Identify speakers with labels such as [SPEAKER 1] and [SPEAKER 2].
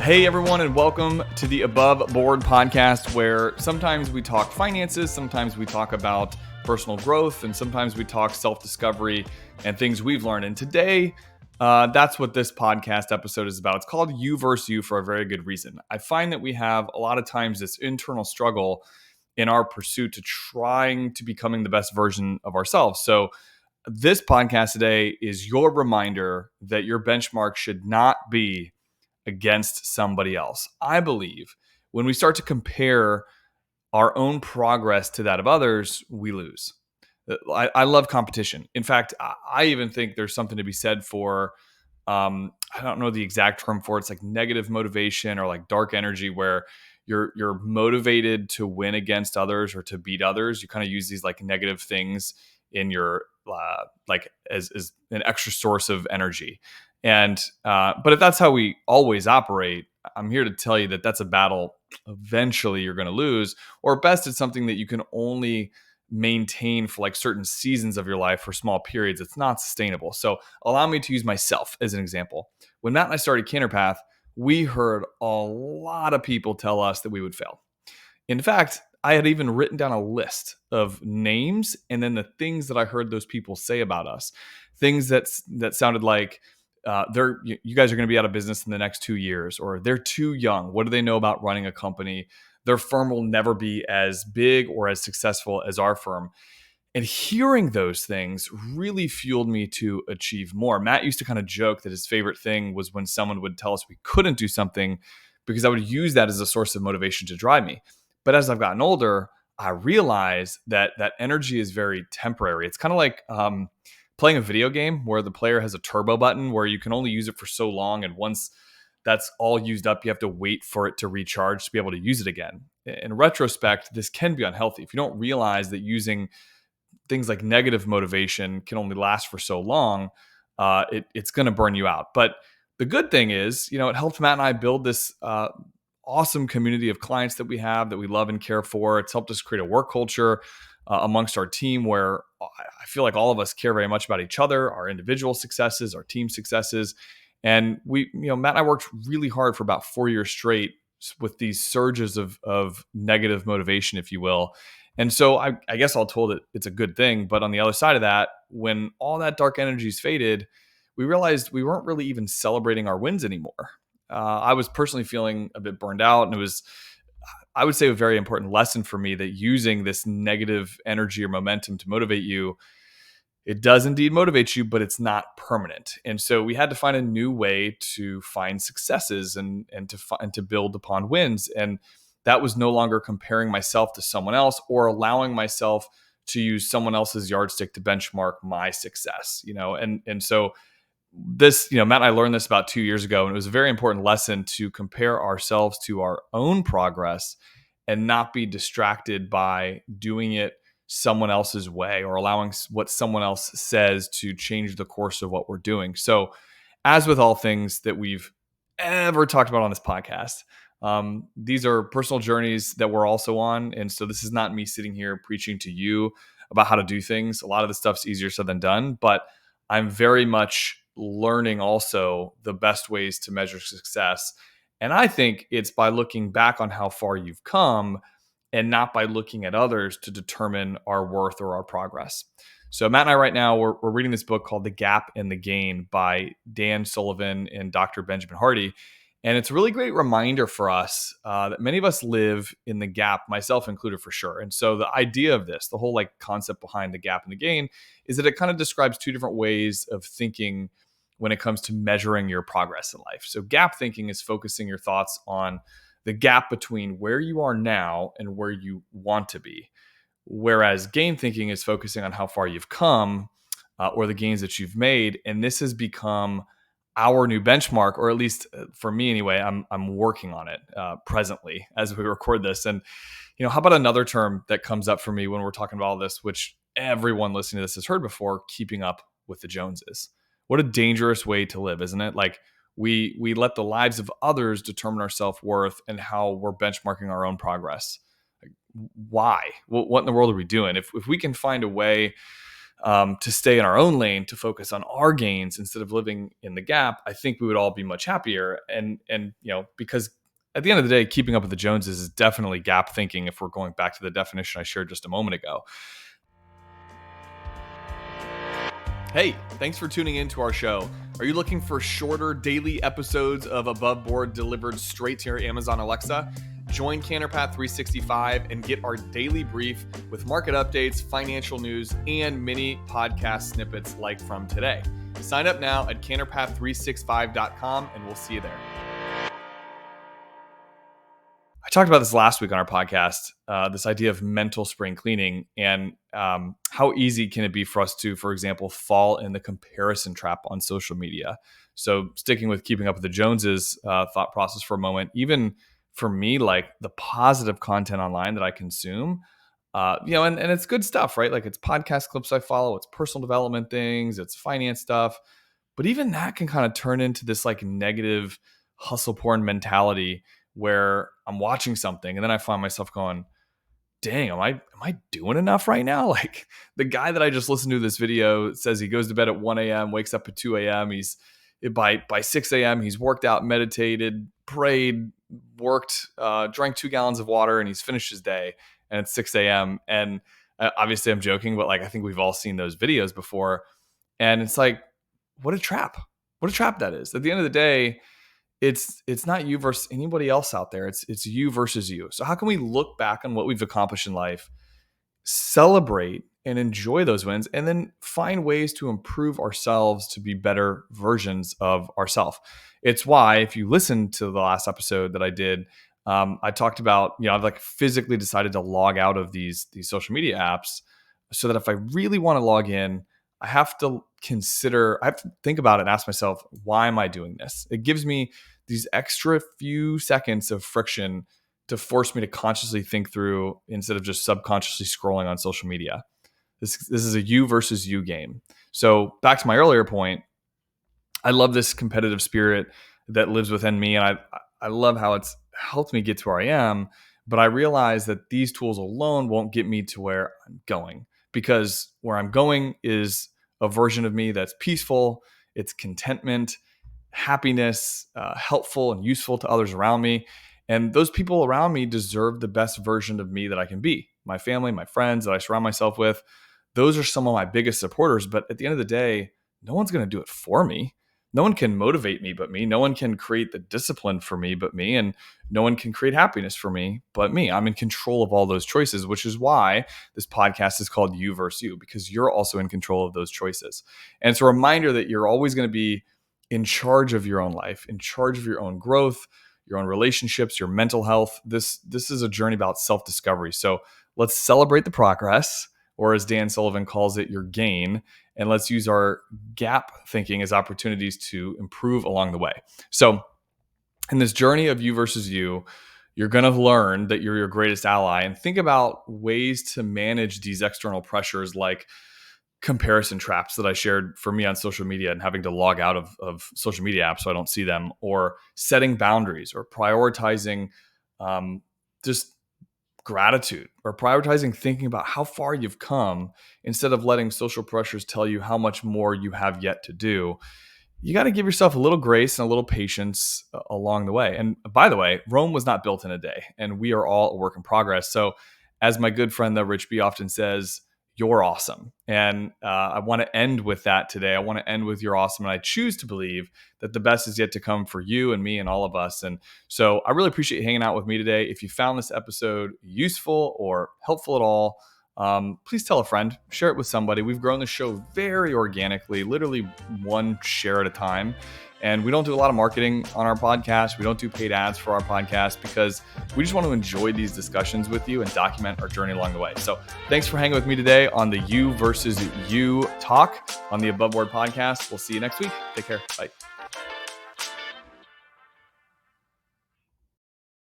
[SPEAKER 1] Hey everyone, and welcome to the Above Board podcast, where sometimes we talk finances, sometimes we talk about personal growth, and sometimes we talk self-discovery and things we've learned. And today, that's what this podcast episode is about. It's called You versus You for a very good reason. I find that we have a lot of times this internal struggle in our pursuit to trying to becoming the best version of ourselves. So this podcast today is your reminder that your benchmark should not be against somebody else. I believe when we start to compare our own progress to that of others, we lose. I love competition. In fact, I even think there's something to be said for, I don't know the exact term for it. It's like negative motivation or like dark energy, where you're motivated to win against others or to beat others. You kind of use these like negative things in your like as an extra source of energy. And but if that's how we always operate, I'm here to tell you that that's a battle eventually you're going to lose, or at best it's something that you can only maintain for like certain seasons of your life for small periods. It's not sustainable. So allow me to use myself as an example. When Matt and I started CandorPath, we heard a lot of people tell us that we would fail. In fact, I had even written down a list of names and then the things that I heard those people say about us. Things that sounded like you guys are going to be out of business in the next 2 years, or they're too young. What do they know about running a company? Their firm will never be as big or as successful as our firm. And hearing those things really fueled me to achieve more. Matt used to kind of joke that his favorite thing was when someone would tell us we couldn't do something, because I would use that as a source of motivation to drive me. But as I've gotten older, I realize that that energy is very temporary. It's kind of like playing a video game where the player has a turbo button where you can only use it for so long. And once that's all used up, you have to wait for it to recharge to be able to use it again. In retrospect, this can be unhealthy. If you don't realize that using things like negative motivation can only last for so long, it's going to burn you out. But the good thing is, it helped Matt and I build this awesome community of clients that we love and care for. It's helped us create a work culture amongst our team where I feel like all of us care very much about each other, our individual successes, our team successes. And Matt and I worked really hard for about 4 years straight with these surges of negative motivation, if you will. And so I guess I'll told it's a good thing. But on the other side of that, when all that dark energy's faded, we realized we weren't really even celebrating our wins anymore. I was personally feeling a bit burned out, and it was, I would say, a very important lesson for me that using this negative energy or momentum to motivate you, it does indeed motivate you, but it's not permanent. And so we had to find a new way to find successes and to build upon wins. And that was no longer comparing myself to someone else or allowing myself to use someone else's yardstick to benchmark my success. And so this, Matt and I learned this about 2 years ago, and it was a very important lesson to compare ourselves to our own progress and not be distracted by doing it someone else's way or allowing what someone else says to change the course of what we're doing. So, as with all things that we've ever talked about on this podcast, these are personal journeys that we're also on. And so this is not me sitting here preaching to you about how to do things. A lot of the stuff's easier said than done, but I'm very much learning also the best ways to measure success. And I think it's by looking back on how far you've come and not by looking at others to determine our worth or our progress. So Matt and I right now, we're reading this book called The Gap and the Gain by Dan Sullivan and Dr. Benjamin Hardy. And it's a really great reminder for us that many of us live in the gap, myself included for sure. And so the idea of this, the whole like concept behind the gap and the gain, is that it kind of describes two different ways of thinking when it comes to measuring your progress in life. So gap thinking is focusing your thoughts on the gap between where you are now and where you want to be. Whereas gain thinking is focusing on how far you've come or the gains that you've made. And this has become our new benchmark, or at least for me anyway. I'm working on it presently as we record this. And how about another term that comes up for me when we're talking about all this, which everyone listening to this has heard before: keeping up with the Joneses. What a dangerous way to live, isn't it? Like we let the lives of others determine our self-worth and how we're benchmarking our own progress. Like, why? What in the world are we doing? If we can find a way to stay in our own lane, to focus on our gains instead of living in the gap, I think we would all be much happier. And because at the end of the day, keeping up with the Joneses is definitely gap thinking if we're going back to the definition I shared just a moment ago. Hey, thanks for tuning in to our show. Are you looking for shorter daily episodes of Above Board delivered straight to your Amazon Alexa? Join CandorPath 365 and get our daily brief with market updates, financial news, and mini podcast snippets like from today. Sign up now at CandorPath365.com and we'll see you there. I talked about this last week on our podcast, this idea of mental spring cleaning and how easy can it be for us to, for example, fall in the comparison trap on social media. So sticking with keeping up with the Joneses thought process for a moment, even for me, like the positive content online that I consume, and it's good stuff, right? Like it's podcast clips I follow, it's personal development things, it's finance stuff. But even that can kind of turn into this like negative hustle porn mentality where I'm watching something and then I find myself going, dang, am I doing enough right now? Like the guy that I just listened to this video says he goes to bed at 1 a.m., wakes up at 2 a.m. By 6 a.m. he's worked out, meditated, prayed, worked, drank 2 gallons of water, and he's finished his day. And it's 6 a.m. And obviously I'm joking, but like I think we've all seen those videos before. And it's like, what a trap. What a trap that is. At the end of the day, it's not you versus anybody else out there. It's you versus you. So how can we look back on what we've accomplished in life, celebrate and enjoy those wins, and then find ways to improve ourselves to be better versions of ourselves? It's why if you listen to the last episode that I did, I talked about, I've like physically decided to log out of these social media apps so that if I really want to log in, I have to think about it and ask myself, why am I doing this? It gives me these extra few seconds of friction to force me to consciously think through instead of just subconsciously scrolling on social media. This is a you versus you game. So back to my earlier point, I love this competitive spirit that lives within me. And I love how it's helped me get to where I am. But I realize that these tools alone won't get me to where I'm going, because where I'm going is a version of me that's peaceful, it's contentment, happiness, helpful and useful to others around me. And those people around me deserve the best version of me that I can be. My family, my friends that I surround myself with, those are some of my biggest supporters. But at the end of the day, no one's going to do it for me. No one can motivate me but me. No one can create the discipline for me but me. And no one can create happiness for me but me. I'm in control of all those choices, which is why this podcast is called You versus You, because you're also in control of those choices. And it's a reminder that you're always going to be in charge of your own life, in charge of your own growth, your own relationships, your mental health. This is a journey about self-discovery. So let's celebrate the progress, or as Dan Sullivan calls it, your gain. And let's use our gap thinking as opportunities to improve along the way. So in this journey of you versus you, you're going to learn that you're your greatest ally, and think about ways to manage these external pressures like comparison traps that I shared for me on social media and having to log out of social media apps so I don't see them, or setting boundaries, or prioritizing just gratitude, or prioritizing thinking about how far you've come instead of letting social pressures tell you how much more you have yet to do. You got to give yourself a little grace and a little patience along the way. And by the way, Rome was not built in a day, and we are all a work in progress. So as my good friend, the Rich B, often says, you're awesome. And I want to end with that today. I want to end with you're awesome. And I choose to believe that the best is yet to come for you and me and all of us. And so I really appreciate you hanging out with me today. If you found this episode useful or helpful at all, please tell a friend, share it with somebody. We've grown the show very organically, literally one share at a time. And we don't do a lot of marketing on our podcast. We don't do paid ads for our podcast because we just want to enjoy these discussions with you and document our journey along the way. So thanks for hanging with me today on the You versus You talk on the Above Board podcast. We'll see you next week. Take care. Bye.